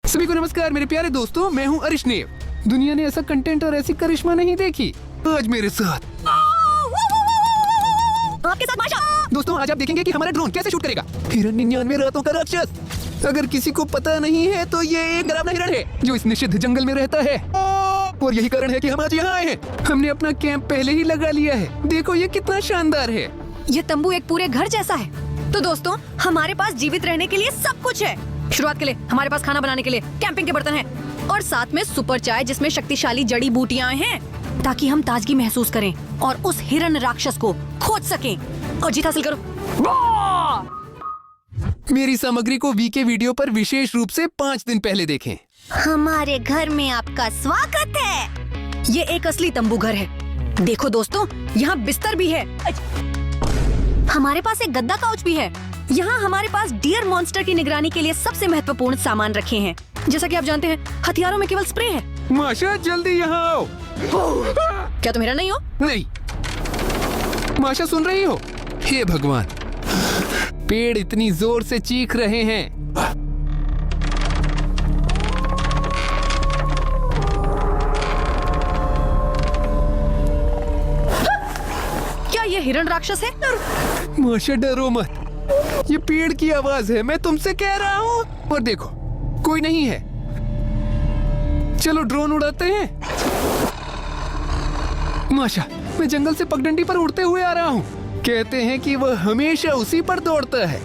सभी को नमस्कार मेरे प्यारे दोस्तों, मैं हूं अरिशनेव। दुनिया ने ऐसा कंटेंट और ऐसी करिश्मा नहीं देखी। आज मेरे साथ आपके साथ माशा। दोस्तों, आज आप देखेंगे कि हमारा ड्रोन कैसे शूट करेगा हिरण 99 रातों का राक्षस। अगर किसी को पता नहीं है तो ये एक डरावना हिरण है जो इस निषिद्ध जंगल में रहता है और यही कारण है कि हम आज यहाँ आए हैं। हमने अपना कैंप पहले ही लगा लिया है। देखो ये कितना शानदार है। ये तंबू एक पूरे घर जैसा है। तो दोस्तों, हमारे पास जीवित रहने के लिए सब कुछ है। शुरुआत के लिए हमारे पास खाना बनाने के लिए कैंपिंग के बर्तन हैं और साथ में सुपर चाय जिसमें शक्तिशाली जड़ी बूटियां हैं ताकि हम ताजगी महसूस करें और उस हिरण राक्षस को खोज सकें और जीत हासिल करो। मेरी सामग्री को वी के वीडियो पर विशेष रूप से 5 दिन पहले देखें। हमारे घर में आपका स्वागत है। ये एक असली तंबू घर है। देखो दोस्तों, यहाँ बिस्तर भी है। हमारे पास एक गद्दा काउच भी है। यहाँ हमारे पास डियर मॉन्स्टर की निगरानी के लिए सबसे महत्वपूर्ण सामान रखे हैं। जैसा कि आप जानते हैं, हथियारों में केवल स्प्रे है। माशा, जल्दी यहाँ आओ। क्या तुम हिरण नहीं हो? नहीं। माशा, सुन रही हो? हे भगवान, पेड़ इतनी जोर से चीख रहे हैं। क्या ये हिरण राक्षस है? माशा, डरो मत। ये पेड़ की आवाज है, मैं तुमसे कह रहा हूँ। और देखो, कोई नहीं है। चलो ड्रोन उड़ाते हैं। माशा, मैं जंगल से पगडंडी पर उड़ते हुए आ रहा हूँ। कहते हैं कि वह हमेशा उसी पर दौड़ता है।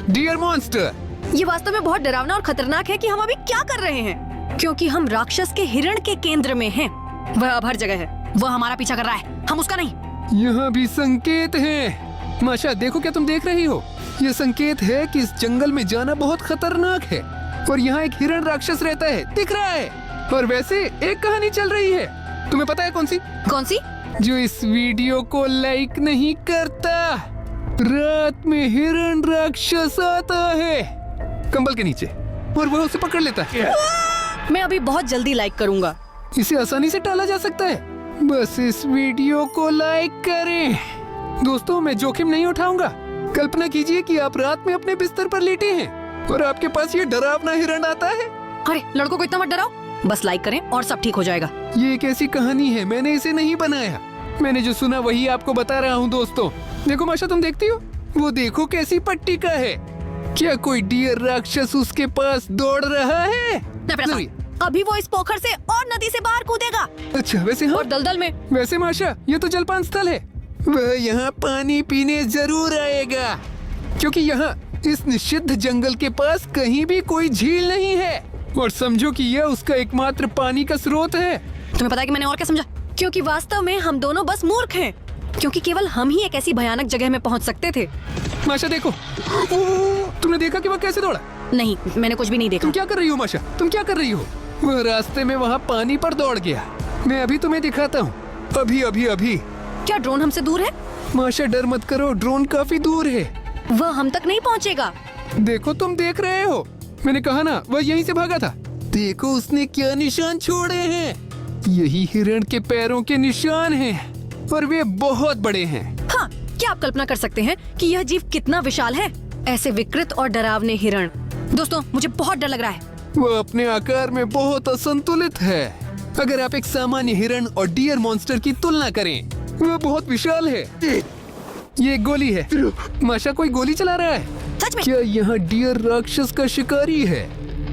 Dear monster. ये वास्तव में बहुत डरावना और खतरनाक है कि हम अभी क्या कर रहे हैं, क्योंकि हम राक्षस के हिरण के केंद्र में हैं। वह अब हर जगह है। वह हमारा पीछा कर रहा है, हम उसका नहीं। यहाँ भी संकेत है। माशा, देखो, क्या तुम देख रही हो? ये संकेत है कि इस जंगल में जाना बहुत खतरनाक है और यहाँ एक हिरण राक्षस रहता है, दिख रहा है। और वैसे एक कहानी चल रही है, तुम्हें पता है कौन सी? कौन सी? जो इस वीडियो को लाइक नहीं करता। रात में हिरण राक्षस आता है कंबल के नीचे और वह उसे पकड़ लेता है। मैं अभी बहुत जल्दी लाइक करूंगा। इसे आसानी से टाला जा सकता है। बस इस वीडियो को लाइक करें। दोस्तों, मैं जोखिम नहीं उठाऊंगा। कल्पना कीजिए कि आप रात में अपने बिस्तर पर लेटे हैं और आपके पास ये डरावना हिरण आता है। अरे लड़कों को इतना मत डराओ, बस लाइक करें और सब ठीक हो जाएगा। ये एक ऐसी कहानी है, मैंने इसे नहीं बनाया। मैंने जो सुना वही आपको बता रहा हूँ दोस्तों। देखो माशा, तुम देखती हो? वो देखो कैसी पट्टी का है। क्या कोई डियर राक्षस उसके पास दौड़ रहा है? अभी वो इस पोखर से और नदी से बाहर कूदेगा। अच्छा, वैसे हाँ? और दलदल में। वैसे माशा, ये तो जलपान स्थल है। वह यहाँ पानी पीने जरूर आएगा, क्योंकि यहाँ इस निषिद्ध जंगल के पास कहीं भी कोई झील नहीं है और समझो कि यह उसका एकमात्र पानी का स्रोत है। तुम्हें पता है कि मैंने और क्या समझा? क्योंकि वास्तव में हम दोनों बस मूर्ख हैं, क्योंकि केवल हम ही एक ऐसी भयानक जगह में पहुँच सकते थे। माशा देखो, तुमने देखा कि वह कैसे दौड़ा? नहीं, मैंने कुछ भी नहीं देखा। तुम क्या कर रही हो माशा? तुम क्या कर रही हो? वह रास्ते में वहाँ पानी पर दौड़ गया। मैं अभी तुम्हें दिखाता हूँ। अभी अभी अभी। क्या ड्रोन हमसे दूर है? माशा डर मत करो, ड्रोन काफी दूर है। वह हम तक नहीं पहुँचेगा। देखो तुम देख रहे हो, मैंने कहा ना वह यहीं से भागा था। देखो उसने क्या निशान छोड़े हैं। यही हिरण के पैरों के निशान हैं और वे बहुत बड़े हैं। हाँ, क्या आप कल्पना कर सकते हैं कि यह जीव कितना विशाल है? ऐसे विकृत और डरावने हिरण। दोस्तों, मुझे बहुत डर लग रहा है। वह अपने आकार में बहुत असंतुलित है। अगर आप एक सामान्य हिरण और डियर मॉन्स्टर की तुलना करें, वह बहुत विशाल है। ये एक गोली है। माशा कोई गोली चला रहा है। सच में? क्या यहाँ डियर राक्षस का शिकारी है?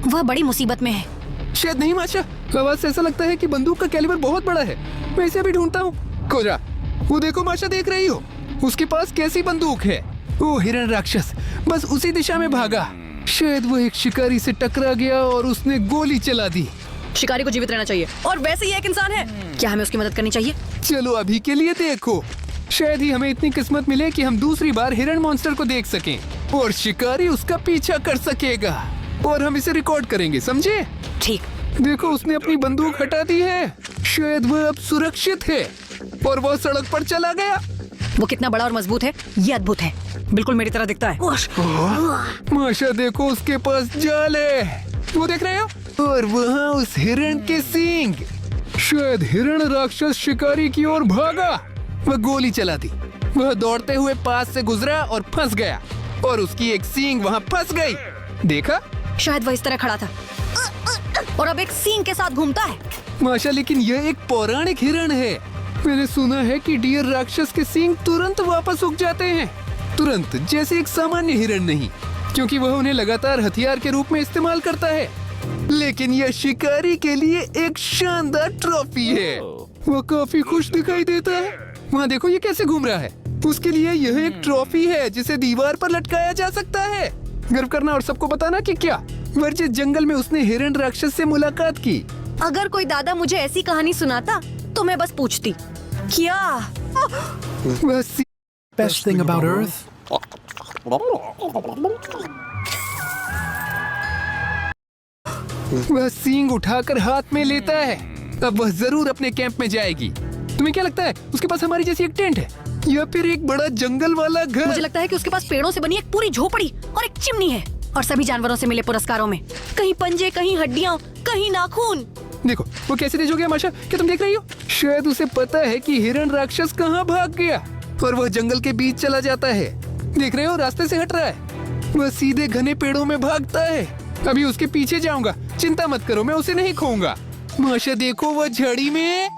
वह बड़ी मुसीबत में है। शायद नहीं माशा, आवाज से ऐसा लगता है कि बंदूक का कैलिबर बहुत बड़ा है। मैं इसे अभी ढूंढता हूँ। कोजा, वो देखो माशा, देख रही हो? उसके पास कैसी बंदूक है? वो हिरण राक्षस बस उसी दिशा में भागा। शायद वो एक शिकारी से टकरा गया और उसने गोली चला दी। शिकारी को जीवित रहना चाहिए और वैसे ही एक इंसान है। क्या हमें उसकी मदद करनी चाहिए? चलो अभी के लिए देखो, शायद ही हमें इतनी किस्मत मिले कि हम दूसरी बार हिरण मॉन्स्टर को देख सकें और शिकारी उसका पीछा कर सकेगा और हम इसे रिकॉर्ड करेंगे, समझे? ठीक। देखो उसने अपनी बंदूक हटा दी है। शायद वह अब सुरक्षित है और वह सड़क पर चला गया। वो कितना बड़ा और मजबूत है, ये अद्भुत है। बिल्कुल मेरी तरह दिखता है। माशा देखो उसके पास जाल है, वो देख रहे हो? और वहाँ उस हिरण के सींग। शायद हिरण राक्षस शिकारी की ओर भागा। वह गोली चला दी। वह दौड़ते हुए पास से गुजरा और फंस गया और उसकी एक सींग वहाँ फंस गई। देखा? शायद वह इस तरह खड़ा था और अब एक सींग के साथ घूमता है। माशा लेकिन यह एक पौराणिक हिरण है। मैंने सुना है कि डियर राक्षस के सींग तुरंत वापस उग जाते हैं, तुरंत, जैसे एक सामान्य हिरण नहीं, क्योंकि वह उन्हें लगातार हथियार के रूप में इस्तेमाल करता है। लेकिन यह शिकारी के लिए एक शानदार ट्रॉफी है। वह काफी खुश दिखाई देता है। वहाँ देखो ये कैसे घूम रहा है। उसके लिए यह एक ट्रॉफी है जिसे दीवार पर लटकाया जा सकता है। गर्व करना और सबको बताना कि क्या वर्जित जंगल में उसने हिरण राक्षस से मुलाकात की। अगर कोई दादा मुझे ऐसी कहानी सुनाता तो मैं बस पूछती, क्या? Best thing about Earth? वह सींग उठाकर हाथ में लेता है। अब वह जरूर अपने कैंप में जाएगी। तुम्हें क्या लगता है उसके पास हमारी जैसी एक टेंट है या फिर एक बड़ा जंगल वाला घर? मुझे लगता है कि उसके पास पेड़ों से बनी एक पूरी झोपड़ी और एक चिमनी है और सभी जानवरों से मिले पुरस्कारों में कहीं पंजे, कहीं हड्डियां, कहीं नाखून। देखो वो कैसे तेज हो गया माशा, क्या तुम देख रही हो? शायद उसे पता है कि हिरण राक्षस कहाँ भाग गया और वह जंगल के बीच चला जाता है। देख रहे हो, रास्ते से हट रहा है। वह सीधे घने पेड़ों में भागता है। अभी उसके पीछे जाऊंगा, चिंता मत करो, मैं उसे नहीं खोऊंगा। माशा देखो वह झड़ी में।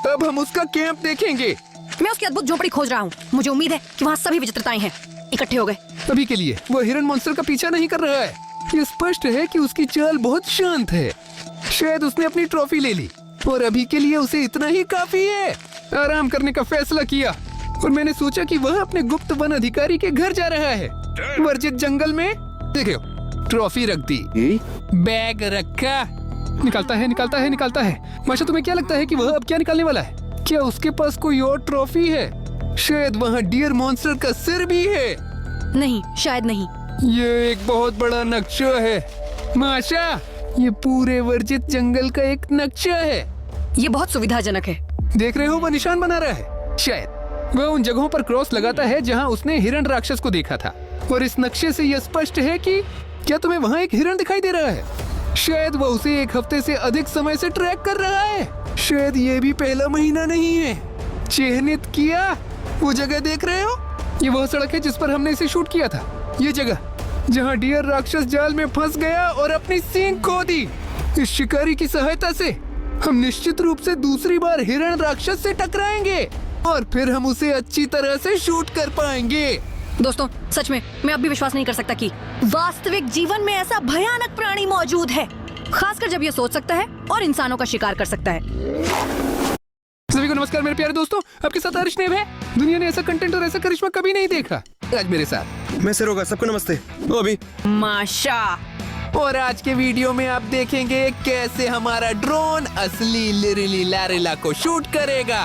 अब हम उसका कैंप देखेंगे। मैं उसकी अद्भुत झोपड़ी खोज रहा हूँ। मुझे उम्मीद है कि वहाँ सभी विचित्रताएं हैं, इकट्ठे हो गए। अभी के लिए वह हिरण मॉन्स्टर का पीछा नहीं कर रहा है। ये स्पष्ट है कि उसकी चाल बहुत शांत है। शायद उसने अपनी ट्रॉफी ले ली और अभी के लिए उसे इतना ही काफी है। आराम करने का फैसला किया और मैंने सोचा कि वह अपने गुप्त वन अधिकारी के घर जा रहा है, वर्जित जंगल में। देखो, ट्रॉफी रख दी, बैग रखा, निकालता है निकालता है निकालता है। माशा तुम्हें क्या लगता है कि वह अब क्या निकालने वाला है? क्या उसके पास कोई और ट्रॉफी है? शायद वहाँ डियर मॉन्स्टर का सिर भी है। नहीं, शायद नहीं। ये एक बहुत बड़ा नक्शा है माशा, ये पूरे वर्जित जंगल का एक नक्शा है। ये बहुत सुविधाजनक है। देख रहे हो वह निशान बना रहा है। शायद वह उन जगहों पर क्रॉस लगाता है जहाँ उसने हिरण राक्षस को देखा था और इस नक्शे से यह स्पष्ट है कि क्या तुम्हें वहाँ एक हिरण दिखाई दे रहा है? शायद वह उसे एक हफ्ते से अधिक समय से ट्रैक कर रहा है। शायद ये भी पहला महीना नहीं है। चिह्नित किया, वो जगह देख रहे हो? ये वह सड़क है जिस पर हमने इसे शूट किया था। ये जगह जहाँ डियर राक्षस जाल में फंस गया और अपनी सींग खो दी। इस शिकारी की सहायता से हम निश्चित रूप से दूसरी बार हिरण राक्षस से टकराएंगे और फिर हम उसे अच्छी तरह से शूट कर पाएंगे। दोस्तों, सच में मैं अब भी विश्वास नहीं कर सकता कि वास्तविक जीवन में ऐसा भयानक प्राणी मौजूद है, खासकर जब ये सोच सकता है और इंसानों का शिकार कर सकता है। सभी को नमस्कार मेरे प्यारे दोस्तों, आपके साथ हर्ष नेव है। दुनिया ने ऐसा कंटेंट और ऐसा करिश्मा कभी नहीं देखा। आज मेरे साथ मैं सिरोगा, सबको नमस्ते। ओ अभी माशा। और आज के वीडियो में आप देखेंगे कैसे हमारा ड्रोन असली लिरिली लैरिला को शूट करेगा।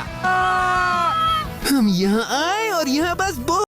हम यहाँ आए और यहाँ बस